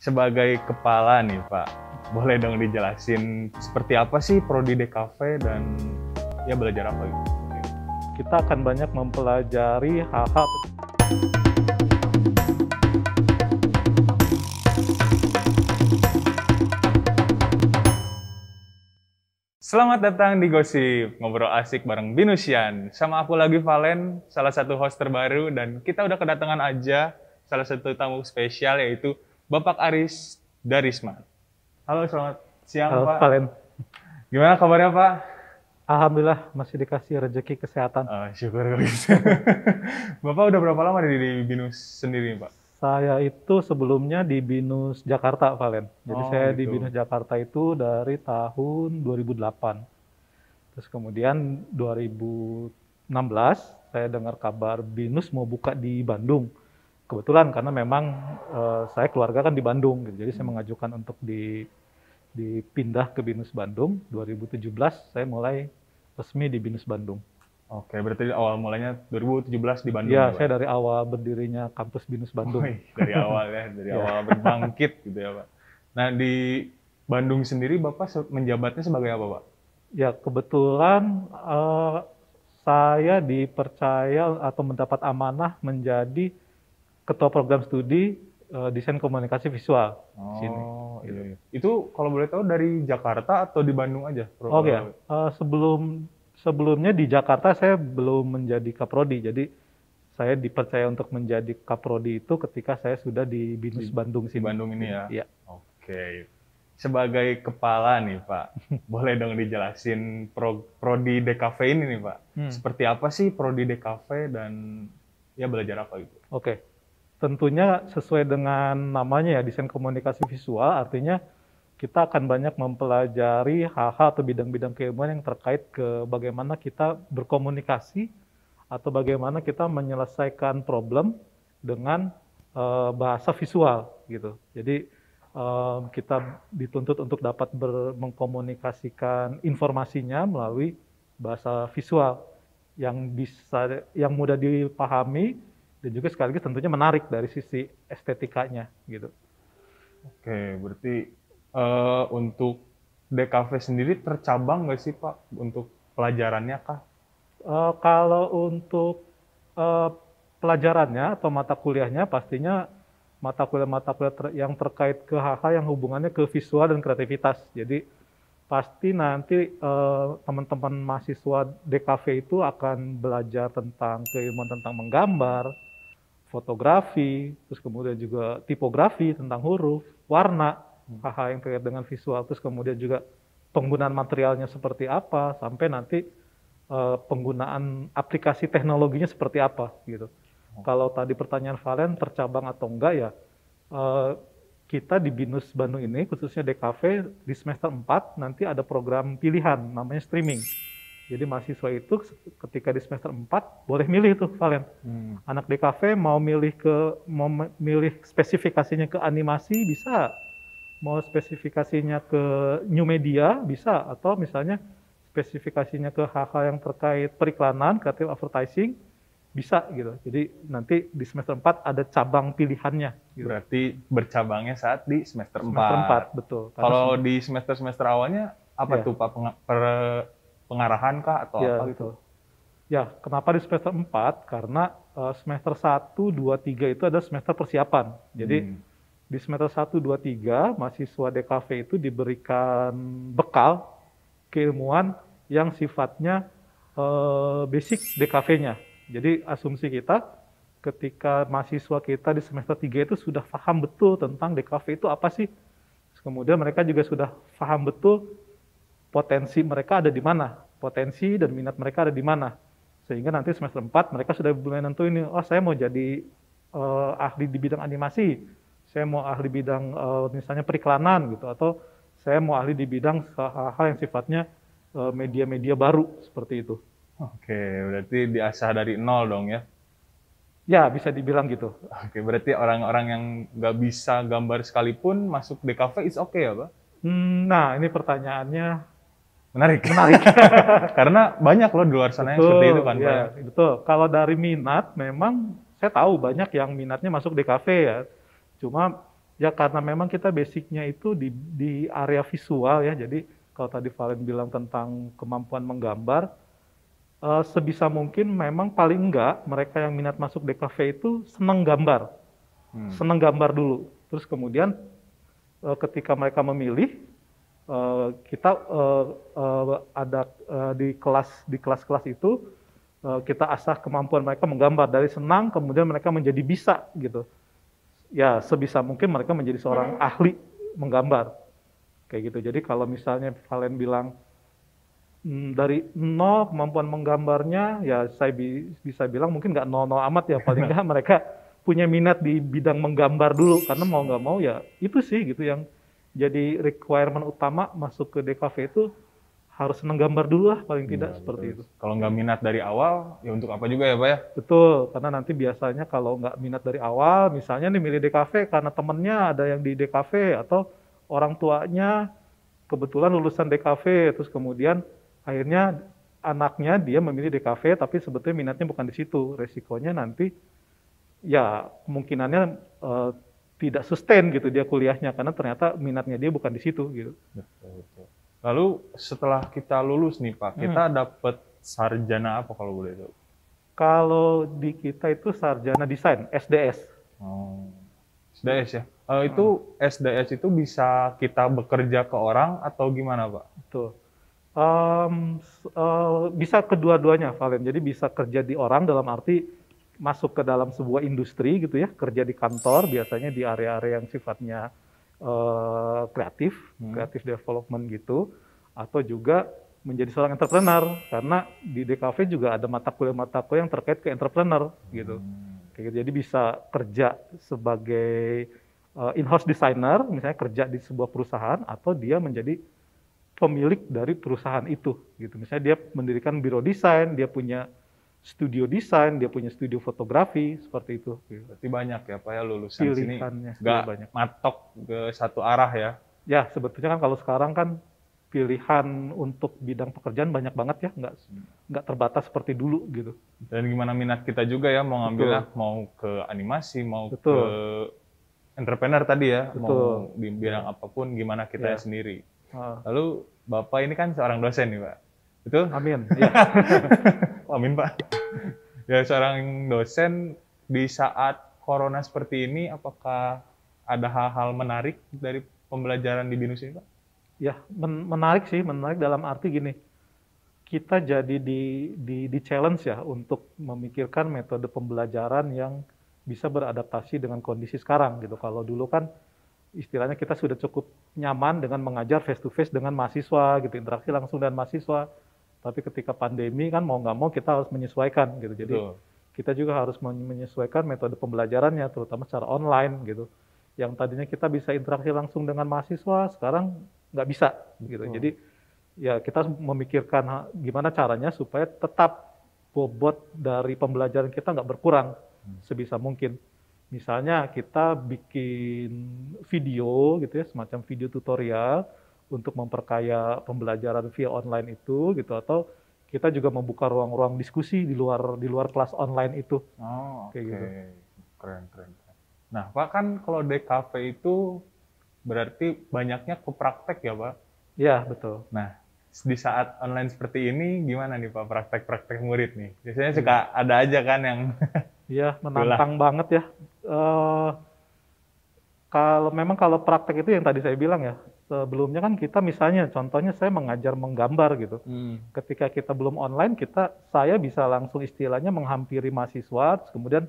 Sebagai kepala nih Pak, boleh dong dijelasin seperti apa sih Prodi DKV dan ya belajar apa gitu? Kita akan banyak mempelajari hal-hal. Selamat datang di Gosip, ngobrol asik bareng Binusian. Sama aku lagi Valen, salah satu host terbaru, dan kita udah kedatangan aja salah satu tamu spesial yaitu Bapak Aris Darisman. Halo, selamat siang Halo, Pak. Valen. Gimana kabarnya Pak? Alhamdulillah masih dikasih rezeki kesehatan. Oh, syukur kalau gitu. Bapak udah berapa lama di Binus sendiri Pak? Saya itu sebelumnya di BINUS Jakarta, Valen. Jadi Oh, saya di gitu. BINUS Jakarta itu dari tahun 2008. Terus kemudian 2016 saya dengar kabar BINUS mau buka di Bandung. Kebetulan karena memang saya keluarga kan di Bandung, gitu. Jadi saya mengajukan untuk dipindah ke BINUS Bandung. 2017 saya mulai resmi di BINUS Bandung. Oke, berarti awal mulanya 2017 di Bandung Ya, ya, Pak? saya dari awal berdirinya kampus BINUS Bandung. Wih, dari awal ya, dari Ya. awal berbangkit gitu ya Pak. Nah di Bandung sendiri Bapak menjabatnya sebagai apa Pak? Ya, kebetulan saya dipercaya atau mendapat amanah menjadi ketua program studi desain komunikasi visual di sini. Oh iya, iya. Itu kalau boleh tahu dari Jakarta atau di Bandung aja? Oke, sebelumnya di Jakarta saya belum menjadi kaprodi, jadi saya dipercaya untuk menjadi kaprodi itu ketika saya sudah di BINUS Bandung Di sini. Bandung ini ya? Iya. Oke. Sebagai kepala nih Pak, boleh dong dijelasin Prodi DKV ini nih Pak. Seperti apa sih Prodi DKV dan ya belajar apa gitu? Oke. Tentunya sesuai dengan namanya ya, desain komunikasi visual, artinya kita akan banyak mempelajari hal-hal atau bidang-bidang keilmuan yang terkait ke bagaimana kita berkomunikasi atau bagaimana kita menyelesaikan problem dengan bahasa visual gitu. Jadi kita dituntut untuk dapat mengkomunikasikan informasinya melalui bahasa visual yang mudah dipahami dan juga sekaligus tentunya menarik dari sisi estetikanya gitu. Oke, berarti untuk DKV sendiri tercabang nggak sih Pak untuk pelajarannya kah? Kalau untuk pelajarannya atau mata kuliahnya, pastinya mata kuliah yang terkait ke hal-hal yang hubungannya ke visual dan kreativitas. Jadi pasti nanti teman-teman mahasiswa DKV itu akan belajar tentang keilmuan tentang menggambar, fotografi, terus kemudian juga tipografi tentang huruf, warna, hal-hal yang terkait dengan visual, terus kemudian juga penggunaan materialnya seperti apa, sampai nanti penggunaan aplikasi teknologinya seperti apa gitu. Kalau tadi pertanyaan Valen tercabang atau enggak ya, kita di BINUS Bandung ini khususnya DKV di semester 4 nanti ada program pilihan namanya streaming. Jadi mahasiswa itu ketika di semester 4 boleh milih tuh Valen. Anak DKV mau milih spesifikasinya ke animasi bisa, mau spesifikasinya ke new media bisa, atau misalnya spesifikasinya ke hal-hal yang terkait periklanan, creative advertising bisa gitu. Jadi nanti di semester 4 ada cabang pilihannya gitu. Berarti bercabangnya saat di semester 4. Semester 4, betul. Kalau di semester-semester awalnya apa Ya. tuh Pak? Pengarahan kah atau Ya, apa gitu? betul. Ya, kenapa di semester 4? Karena semester 1, 2, 3 itu ada semester persiapan. Jadi di semester 1, 2, 3 mahasiswa DKV itu diberikan bekal keilmuan yang sifatnya basic DKV-nya. Jadi asumsi kita ketika mahasiswa kita di semester 3 itu sudah paham betul tentang DKV itu apa sih. Kemudian mereka juga sudah paham betul potensi mereka ada di mana, potensi dan minat mereka ada di mana. Sehingga nanti semester 4 mereka sudah mulai nentuin, oh saya mau jadi ahli di bidang animasi, saya mau ahli bidang misalnya periklanan gitu, atau saya mau ahli di bidang hal-hal yang sifatnya media-media baru seperti itu. Oke, berarti diasah dari nol dong ya? Ya, bisa dibilang gitu. Oke, berarti orang-orang yang nggak bisa gambar sekalipun masuk DKV is okay ya Pak? Nah, ini pertanyaannya Menarik. menarik. Karena banyak loh di luar sana yang seperti itu kan Pak ya, ya? betul. Kalau dari minat, memang saya tahu banyak yang minatnya masuk DKV ya. Cuma Ya karena memang kita basicnya itu di area visual ya. Jadi kalau tadi Valen bilang tentang kemampuan menggambar, sebisa mungkin memang paling enggak mereka yang minat masuk DKV itu senang gambar. Senang gambar dulu. Terus kemudian ketika mereka memilih, kita ada di kelas-kelas itu kita asah kemampuan mereka menggambar dari senang kemudian mereka menjadi bisa gitu. Ya sebisa mungkin mereka menjadi seorang ahli menggambar kayak gitu. Jadi kalau misalnya Valen bilang dari nol kemampuan menggambarnya, ya saya bisa bilang mungkin nggak nol-nol amat ya, paling nggak mereka punya minat di bidang menggambar dulu, karena mau nggak mau ya itu sih gitu yang jadi requirement utama masuk ke DKV itu harus senang gambar dulu lah paling tidak seperti itu. Kalau nggak minat dari awal, ya untuk apa juga ya Pak ya? Betul, karena nanti biasanya kalau nggak minat dari awal, misalnya nih milih DKV karena temennya ada yang di DKV atau orang tuanya kebetulan lulusan DKV, terus kemudian akhirnya anaknya dia memilih DKV tapi sebetulnya minatnya bukan di situ. Resikonya nanti ya kemungkinannya tidak sustain gitu dia kuliahnya karena ternyata minatnya dia bukan di situ gitu. Betul. Lalu setelah kita lulus nih Pak, kita dapat sarjana apa kalau boleh tahu? Kalau di kita itu sarjana desain, SDS. SDS ya? Itu SDS itu bisa kita bekerja ke orang atau gimana Pak? Betul. Bisa kedua-duanya, Valen. Jadi bisa kerja di orang dalam arti masuk ke dalam sebuah industri gitu ya, kerja di kantor biasanya di area-area yang sifatnya kreatif development gitu, atau juga menjadi seorang entrepreneur karena di DKV juga ada mata kuliah yang terkait ke entrepreneur gitu. Kayak gitu. Jadi bisa kerja sebagai in-house designer, misalnya kerja di sebuah perusahaan atau dia menjadi pemilik dari perusahaan itu gitu. Misalnya dia mendirikan biro desain, dia punya studio desain, dia punya studio fotografi, seperti itu. Berarti banyak ya Pak ya lulusan sini, nggak banyak matok ke satu arah ya? Ya sebetulnya kan kalau sekarang kan pilihan untuk bidang pekerjaan banyak banget ya, nggak terbatas seperti dulu gitu. Dan gimana minat kita juga ya, mau ngambilnya mau ke animasi, mau ke entrepreneur tadi ya, mau di bidang apapun, gimana kita sendiri. Lalu Bapak ini kan seorang dosen nih Pak, betul? Amin. Ya. Amin Pak. Ya seorang dosen di saat corona seperti ini, apakah ada hal-hal menarik dari pembelajaran di BINUS ini Pak? Ya menarik sih, menarik dalam arti gini, kita jadi di challenge ya untuk memikirkan metode pembelajaran yang bisa beradaptasi dengan kondisi sekarang gitu. Kalau dulu kan istilahnya kita sudah cukup nyaman dengan mengajar face to face dengan mahasiswa gitu, interaksi langsung dengan mahasiswa. Tapi ketika pandemi kan mau nggak mau kita harus menyesuaikan gitu. Jadi kita juga harus menyesuaikan metode pembelajarannya, terutama secara online gitu. Yang tadinya kita bisa interaksi langsung dengan mahasiswa, sekarang nggak bisa gitu. Jadi ya kita memikirkan gimana caranya supaya tetap bobot dari pembelajaran kita nggak berkurang sebisa mungkin. Misalnya kita bikin video gitu ya, semacam video tutorial untuk memperkaya pembelajaran via online itu gitu, atau kita juga membuka ruang-ruang diskusi di luar kelas online itu. Kayak gitu. Keren. Nah Pak, kan kalau DKV itu berarti banyaknya ke praktek ya Pak? Ya betul. Nah di saat online seperti ini gimana nih Pak praktek murid nih? Biasanya suka ada aja kan yang Iya, menantang banget ya. Kalau praktek itu yang tadi saya bilang ya, sebelumnya kan kita misalnya, contohnya saya mengajar menggambar gitu. Ketika kita belum online, saya bisa langsung istilahnya menghampiri mahasiswa, kemudian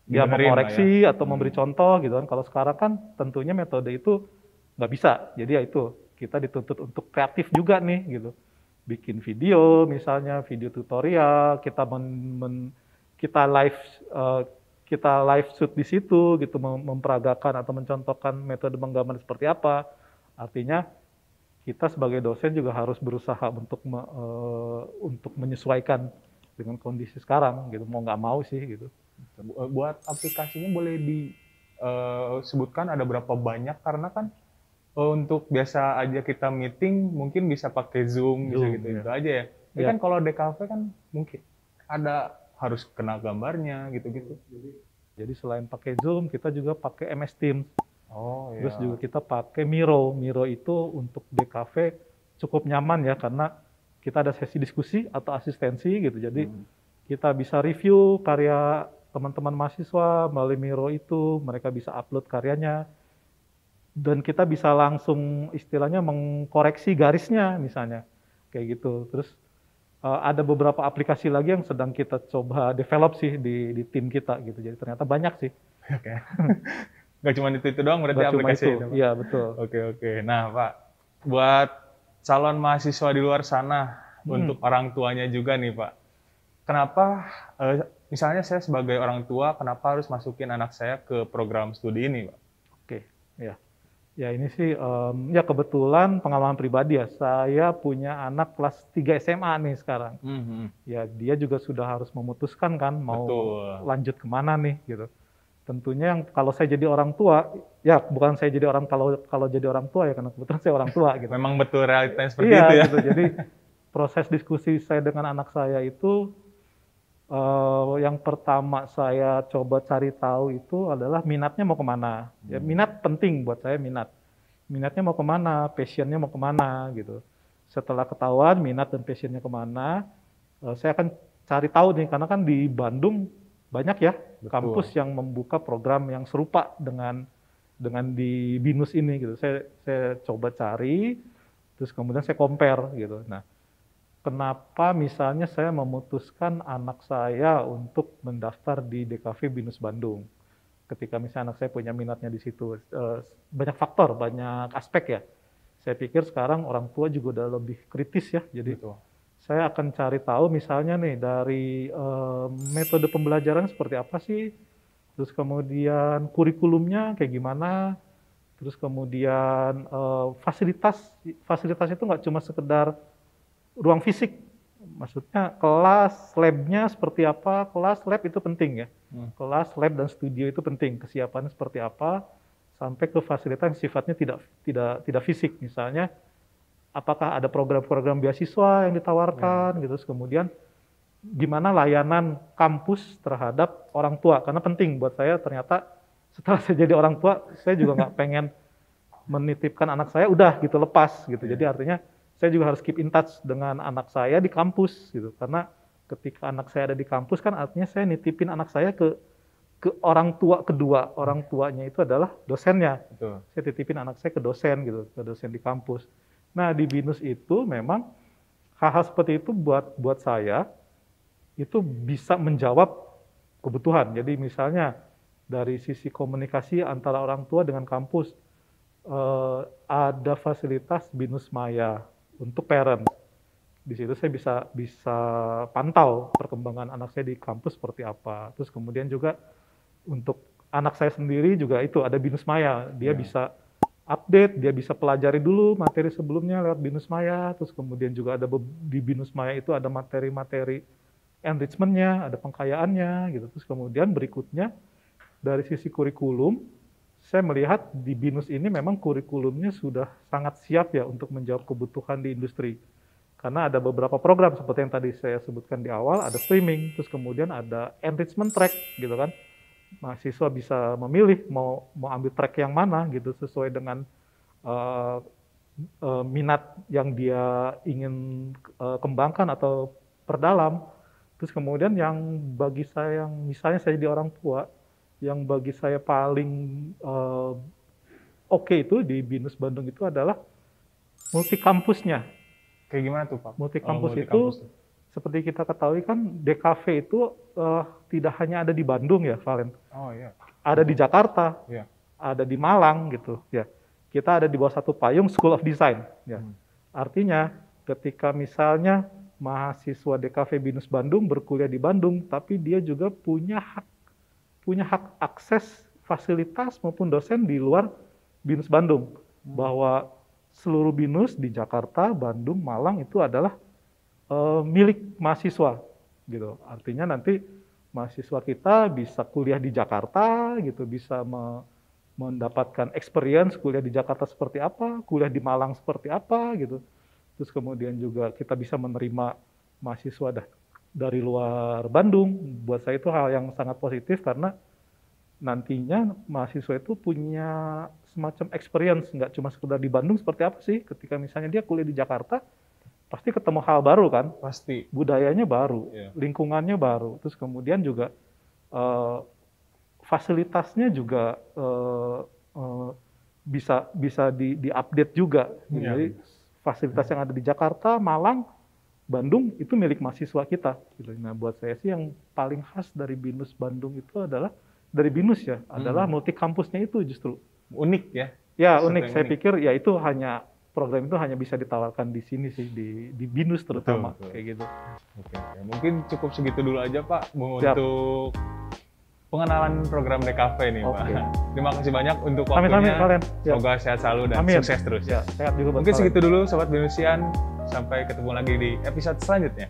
dia mengoreksi atau memberi contoh gitu kan. Kalau sekarang kan tentunya metode itu nggak bisa. Jadi ya itu, kita dituntut untuk kreatif juga nih gitu. Bikin video misalnya, video tutorial, kita live shoot di situ gitu, memperagakan atau mencontohkan metode menggambar seperti apa. Artinya kita sebagai dosen juga harus berusaha untuk menyesuaikan dengan kondisi sekarang gitu, mau nggak mau sih gitu. Buat aplikasinya boleh disebutkan ada berapa banyak, karena kan untuk biasa aja kita meeting mungkin bisa pakai Zoom bisa gitu ya. Itu aja ya. Tapi kan kalau DKV kan mungkin ada harus kena gambarnya gitu-gitu. Jadi selain pakai Zoom, kita juga pakai MS Teams. Oh Terus ya. juga kita pakai Miro. Miro itu untuk DKV cukup nyaman ya, karena kita ada sesi diskusi atau asistensi gitu. Jadi kita bisa review karya teman-teman mahasiswa melalui Miro itu, mereka bisa upload karyanya, dan kita bisa langsung istilahnya mengkoreksi garisnya misalnya, kayak gitu. Terus ada beberapa aplikasi lagi yang sedang kita coba develop sih di tim kita gitu. Jadi ternyata banyak sih. Oke. Nggak cuma itu doang berarti Nggak cuma aplikasi itu, itu, Pak? iya betul. Oke. Nah, Pak, buat calon mahasiswa di luar sana, untuk orang tuanya juga nih, Pak. Kenapa, misalnya saya sebagai orang tua, kenapa harus masukin anak saya ke program studi ini, Pak? Oke, ya. Ya ini sih, ya kebetulan pengalaman pribadi ya, saya punya anak kelas 3 SMA nih sekarang. Ya dia juga sudah harus memutuskan kan mau Betul. lanjut kemana nih gitu. Tentunya yang kalau saya jadi orang tua, ya bukan saya jadi orang, kalau jadi orang tua ya karena kebetulan saya orang tua gitu. Memang betul realitanya seperti Iya itu ya? gitu, jadi proses diskusi saya dengan anak saya itu, yang pertama saya coba cari tahu itu adalah minatnya mau kemana. Ya minat penting buat saya, minatnya mau kemana, passionnya mau kemana gitu. Setelah ketahuan minat dan passionnya kemana, saya akan cari tahu nih, karena kan di Bandung banyak ya kampus yang membuka program yang serupa dengan di BINUS ini gitu. Saya coba cari, terus kemudian saya compare gitu. Nah, kenapa misalnya saya memutuskan anak saya untuk mendaftar di DKV BINUS Bandung? Ketika misalnya anak saya punya minatnya di situ, banyak faktor, banyak aspek ya. Saya pikir sekarang orang tua juga udah lebih kritis ya, jadi saya akan cari tahu misalnya nih dari metode pembelajaran seperti apa sih, terus kemudian kurikulumnya kayak gimana, terus kemudian fasilitas itu nggak cuma sekedar ruang fisik, maksudnya kelas, labnya seperti apa, kelas, lab itu penting ya. Kelas, lab, dan studio itu penting, kesiapannya seperti apa, sampai ke fasilitas yang sifatnya tidak fisik, misalnya apakah ada program-program beasiswa yang ditawarkan, gitu. Terus kemudian gimana layanan kampus terhadap orang tua, karena penting buat saya ternyata setelah saya jadi orang tua, saya juga nggak pengen menitipkan anak saya udah gitu lepas gitu. Jadi artinya saya juga harus keep in touch dengan anak saya di kampus gitu, karena ketika anak saya ada di kampus kan artinya saya nitipin anak saya ke orang tua kedua, orang tuanya itu adalah dosennya. Betul. Saya titipin anak saya ke dosen gitu, ke dosen di kampus. Nah di BINUS itu memang hal-hal seperti itu buat saya itu bisa menjawab kebutuhan. Jadi misalnya dari sisi komunikasi antara orang tua dengan kampus, ada fasilitas BINUS Maya untuk parent. Di situ saya bisa pantau perkembangan anak saya di kampus seperti apa. Terus kemudian juga untuk anak saya sendiri juga itu ada BINUS Maya. Dia bisa update, dia bisa pelajari dulu materi sebelumnya lewat BINUS Maya. Terus kemudian juga ada di BINUS Maya itu ada materi-materi enrichment-nya, ada pengkayaannya gitu. Terus kemudian berikutnya dari sisi kurikulum, saya melihat di BINUS ini memang kurikulumnya sudah sangat siap ya untuk menjawab kebutuhan di industri. Karena ada beberapa program seperti yang tadi saya sebutkan di awal, ada streaming, terus kemudian ada enrichment track gitu kan. Mahasiswa bisa memilih mau ambil track yang mana gitu sesuai dengan minat yang dia ingin kembangkan atau perdalam. Terus kemudian yang bagi saya, yang misalnya saya jadi orang tua, yang bagi saya paling oke itu di BINUS Bandung itu adalah multi kampusnya. Kayak gimana tuh, Pak? Multi kampus itu, seperti kita ketahui kan DKV itu tidak hanya ada di Bandung ya, Valen. Oh iya. Ada di Jakarta, Iya. ada di Malang gitu. Ya, kita ada di bawah satu payung School of Design. Ya. Artinya ketika misalnya mahasiswa DKV BINUS Bandung berkuliah di Bandung, tapi dia juga punya hak akses fasilitas maupun dosen di luar BINUS Bandung. Bahwa seluruh BINUS di Jakarta, Bandung, Malang itu adalah milik mahasiswa gitu. Artinya nanti mahasiswa kita bisa kuliah di Jakarta gitu, bisa mendapatkan experience kuliah di Jakarta seperti apa, kuliah di Malang seperti apa gitu. Terus kemudian juga kita bisa menerima mahasiswa dari luar Bandung. Buat saya itu hal yang sangat positif karena nantinya mahasiswa itu punya semacam experience, nggak cuma sekedar di Bandung seperti apa sih ketika misalnya dia kuliah di Jakarta, pasti ketemu hal baru kan, Pasti. budayanya baru, Iya. lingkungannya baru, terus kemudian juga fasilitasnya juga bisa diupdate juga. Iya. Jadi fasilitas yang ada di Jakarta, Malang, Bandung itu milik mahasiswa kita. Gitu. Nah, buat saya sih yang paling khas dari BINUS Bandung itu adalah dari BINUS ya, adalah multi kampusnya itu justru. Unik ya. Ya Sesuatu unik. yang Saya unik. pikir ya itu program itu hanya bisa ditawarkan di sini sih, di BINUS terutama Betul. kayak gitu. Oke. Mungkin cukup segitu dulu aja Pak Siap. untuk pengenalan program DKV nih Pak. Oke. Terima kasih banyak untuk Amin waktunya. kalian. Ya. Semoga sehat selalu dan Amin. sukses terus. Ya, sehat juga buat Mungkin kalian. segitu dulu Sobat Binusian. Sampai ketemu lagi di episode selanjutnya.